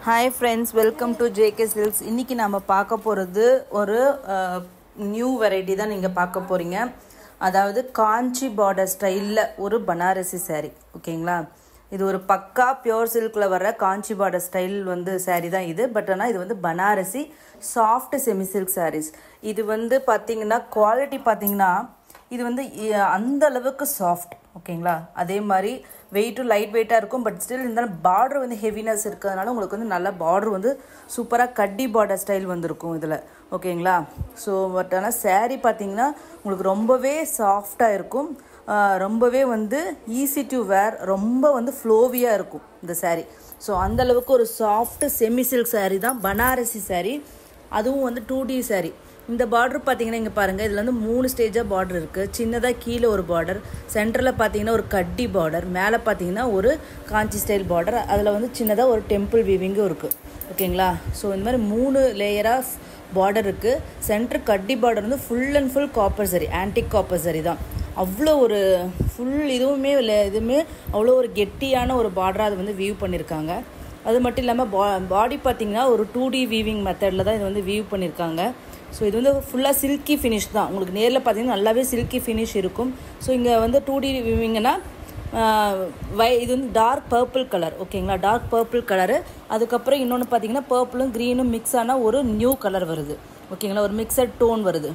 Hi friends, welcome to JK Silks. இன்னைக்கு நாம பார்க்க போறது ஒரு நியூ வெரைட்டி தான் நீங்க பார்க்க போறீங்க. அதாவது காஞ்சி border ஸ்டைல்ல ஒரு பனாரசி saree. ஓகேங்களா? இது ஒரு பக்கா பியூர் சில்க்ல வர காஞ்சி border ஸ்டைல் வந்து saree தான் இது. பட் ஆனா இது வந்து Banarasi soft semi silk sarees. இது வந்து பாத்தீங்கன்னா குவாலிட்டி பாத்தீங்கன்னா இது வந்து அந்த அளவுக்கு சாஃப்ட். ஓகேங்களா? அதே மாதிரி வெயிட்டும் லைட் வெயிட்டாக இருக்கும். பட் ஸ்டில் இருந்தாலும் பார்டர் வந்து ஹெவினஸ் இருக்கிறதுனால உங்களுக்கு வந்து நல்ல பார்டர் வந்து சூப்பராக கட்டி பார்டர் ஸ்டைல் வந்துருக்கும் இதில். ஓகேங்களா? ஸோ பட் ஆனால் saree பார்த்தீங்கன்னா உங்களுக்கு ரொம்பவே சாஃப்டாக இருக்கும். ரொம்பவே வந்து ஈஸி டு வேர், ரொம்ப வந்து ஃப்ளோவியாக இருக்கும் இந்த saree. ஸோ அந்தளவுக்கு ஒரு சாஃப்ட் செமி சில்க் saree தான் பனாரசி saree. அதுவும் வந்து 2D saree. இந்த பார்டர் பார்த்தீங்கன்னா இங்கே பாருங்கள், இதில் வந்து 3 ஸ்டேஜாக பார்டர் இருக்குது. சின்னதாக கீழே ஒரு பார்டர், சென்டரில் பார்த்தீங்கன்னா ஒரு கட்டி பார்டர், மேலே பார்த்தீங்கன்னா ஒரு காஞ்சி ஸ்டைல் பார்டர், அதில் வந்து சின்னதாக ஒரு டெம்பிள் வீவிங்கும் இருக்குது. ஓகேங்களா? ஸோ இந்த மாதிரி 3 லேயராக பார்டர் இருக்குது. சென்டர் கட்டி பார்டர் வந்து ஃபுல் அண்ட் ஃபுல் காப்பர் சரி, ஆன்டிக் காப்பர் சரி தான். அவ்வளோ ஒரு ஃபுல் இதுவுமே அவ்வளோ ஒரு கெட்டியான ஒரு பார்டராக அது வந்து வீவ் பண்ணியிருக்காங்க. அது மட்டும் இல்லாமல் பாடி பார்த்தீங்கன்னா ஒரு 2D வீவிங் மெத்தடில் தான் இது வந்து வீவ் பண்ணியிருக்காங்க. ஸோ இது வந்து ஃபுல்லாக சில்கி ஃபினிஷ் தான். உங்களுக்கு நேரில் பார்த்தீங்கன்னா நல்லாவே சில்கி ஃபினிஷ் இருக்கும். ஸோ இங்கே வந்து 2D வீவிங்கன்னா இது வந்து டார்க் பர்பிள் கலர். ஓகேங்களா? Dark purple colour. அதுக்கப்புறம் இன்னொன்று பார்த்தீங்கன்னா பர்பிளும் க்ரீனும் மிக்ஸ் ஆன ஒரு நியூ கலர் வருது. ஓகேங்களா? ஒரு மிக்சட் டோன் வருது.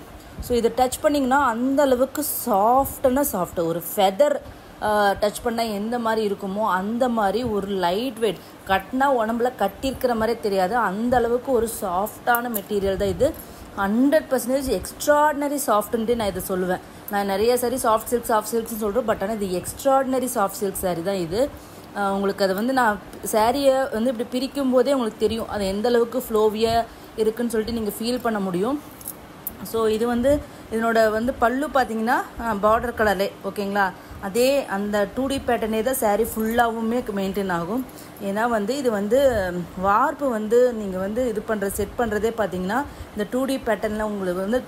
ஸோ இதை டச் பண்ணிங்கன்னா அந்த அளவுக்கு சாஃப்டான சாஃப்ட், ஒரு ஃபெதர் டச் பண்ணால் எந்த மாதிரி இருக்குமோ அந்த மாதிரி ஒரு லைட் வெயிட், கட்டினா உடம்புல கட்டியிருக்கிற மாதிரியே தெரியாது. அந்த அளவுக்கு ஒரு சாஃப்டான மெட்டீரியல் தான் இது. 100% எக்ஸ்ட்ராடினரி சாஃப்ட்டுன்ட்டு நான் இதை சொல்லுவேன். நான் நிறைய சாரி சாஃப்ட் சில்க்ஸ்னு சொல்கிறேன். பட் ஆனால் இது எக்ஸ்ட்ராடினரி சாஃப்ட் சில்க் சாரீ தான் இது. உங்களுக்கு அதை வந்து நான் சாரியை வந்து இப்படி பிரிக்கும் போதே உங்களுக்கு தெரியும் அது எந்த அளவுக்கு ஃப்ளோவியாக இருக்குதுன்னு சொல்லிட்டு நீங்கள் ஃபீல் பண்ண முடியும். ஸோ இது வந்து இதனோட வந்து பல்லு பார்த்தீங்கன்னா பார்டர் கலரே. ஓகேங்களா? அதே அந்த 2D பேட்டர்னே தான் saree ஃபுல்லாகவுமே மெயின்டைன் ஆகும். ஏன்னா வந்து இது வந்து வார்ப்பு வந்து நீங்கள் வந்து இது செட் பண்ணுறதே பார்த்தீங்கன்னா இந்த 2D பேட்டர்னில் உங்களுக்கு வந்து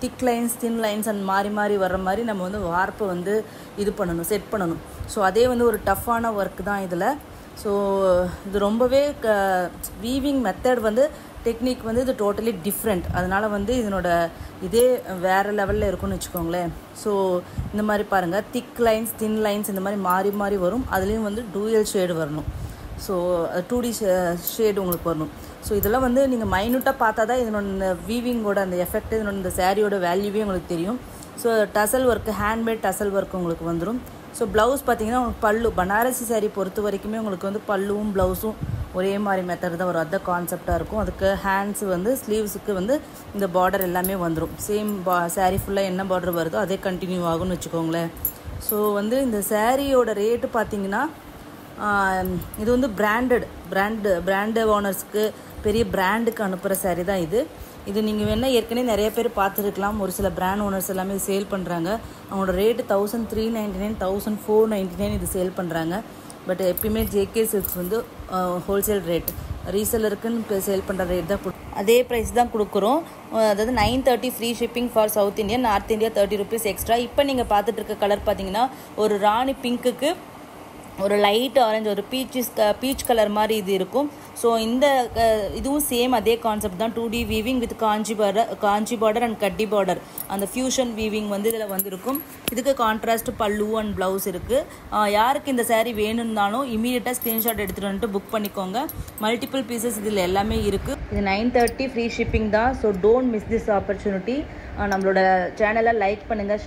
திக் லைன்ஸ் தின் லைன்ஸ் அந்த மாறி வர்ற மாதிரி நம்ம வந்து வார்ப்பை வந்து இது பண்ணணும், செட் பண்ணணும். ஸோ அதே வந்து ஒரு டஃப்பான ஒர்க் தான் இதில். ஸோ இது ரொம்பவே வீவிங் மெத்தட் வந்து டெக்னிக் வந்து இது டோட்டலி டிஃப்ரெண்ட். அதனால் வந்து இதனோட இதே வேறு லெவலில் இருக்கும்னு வச்சுக்கோங்களேன். ஸோ இந்த மாதிரி பாருங்கள், திக் லைன்ஸ் தின் லைன்ஸ் இந்த மாதிரி மாறி வரும். அதுலேயும் வந்து டூயல் ஷேடு வரணும். ஸோ 2D ஷேடு உங்களுக்கு வரணும். ஸோ இதெல்லாம் வந்து நீங்கள் மைனூட்டாக பார்த்தா தான் இதனோட வீவிங்கோட அந்த எஃபெக்ட், இதனோட இந்த சாரியோட வேல்யூவே உங்களுக்கு தெரியும். ஸோ டசல் ஒர்க்கு, ஹேண்ட்மேட் டசல் ஒர்க் உங்களுக்கு வந்துடும். ஸோ ப்ளவுஸ் பார்த்தீங்கன்னா உங்களுக்கு பல்லு, பனாரசி சாரீ பொறுத்த வரைக்குமே உங்களுக்கு வந்து பல்லுவும் ப்ளவுஸும் ஒரே மாதிரி மெத்தட் தான் வரும். அதுதான் கான்செப்டாக இருக்கும். அதுக்கு ஹேண்ட்ஸ் வந்து ஸ்லீவ்ஸுக்கு வந்து இந்த பார்டர் எல்லாமே வந்துடும். சேம் சாரீ ஃபுல்லாக என்ன பார்டர் வருதோ அதே கண்டினியூ ஆகும்னு வச்சுக்கோங்களேன். ஸோ வந்து இந்த சாரியோட ரேட்டு பார்த்தீங்கன்னா இது வந்து பிராண்டு ஓனர்ஸ்க்கு, பெரிய பிராண்டுக்கு அனுப்புகிற சாரீ தான் இது. இது நீங்கள் வேணால் ஏற்கனவே நிறைய பேர் பார்த்துருக்கலாம். ஒரு சில பிராண்ட் ஓனர்ஸ் எல்லாமே சேல் பண்ணுறாங்க. அவங்களோட ரேட்டு 1399, 1499 இது சேல் பண்ணுறாங்க. பட் எப்பயுமே JK சில்க்ஸ் வந்து ஹோல்சேல் ரேட், ரீசெல்லருக்குன்னு சேல் பண்ணுற ரேட் தான் அதே ப்ரைஸ் தான் கொடுக்குறோம். அதாவது 930 free shipping for south India, north India 30 rupees extra. இப்போ நீங்கள் பார்த்துட்டு இருக்க கலர் பார்த்தீங்கன்னா ஒரு ராணி பிங்க்குக்கு ஒரு லைட் ஆரஞ்சு, ஒரு பீச் கலர் மாதிரி இது இருக்கும். ஸோ இந்த இதுவும் சேம் அதே கான்செப்ட் தான். 2D weaving with Kanchi border and கட்டி பார்டர், அந்த ஃபியூஷன் வீவிங் வந்து இதில் வந்துருக்கும். இதுக்கு கான்ட்ராஸ்ட் பல்லு அண்ட் ப்ளவுஸ் இருக்குது. யாருக்கு இந்த saree வேணும்னாலும் இமீடியட்டாக ஸ்க்ரீன்ஷாட் எடுத்துகிட்டு வந்துட்டு புக் பண்ணிக்கோங்க. மல்டிபிள் பீசஸ் இதில் எல்லாமே இருக்குது. இது 930 ஃப்ரீ ஷிப்பிங் தான். So don't miss this opportunity. நம்மளோட சேனலை லைக் பண்ணுங்கள்,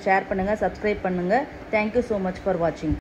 ஷேர் பண்ணுங்கள், சப்ஸ்கிரைப் பண்ணுங்கள். தேங்க்யூ ஸோ மச் ஃபார் வாட்சிங்.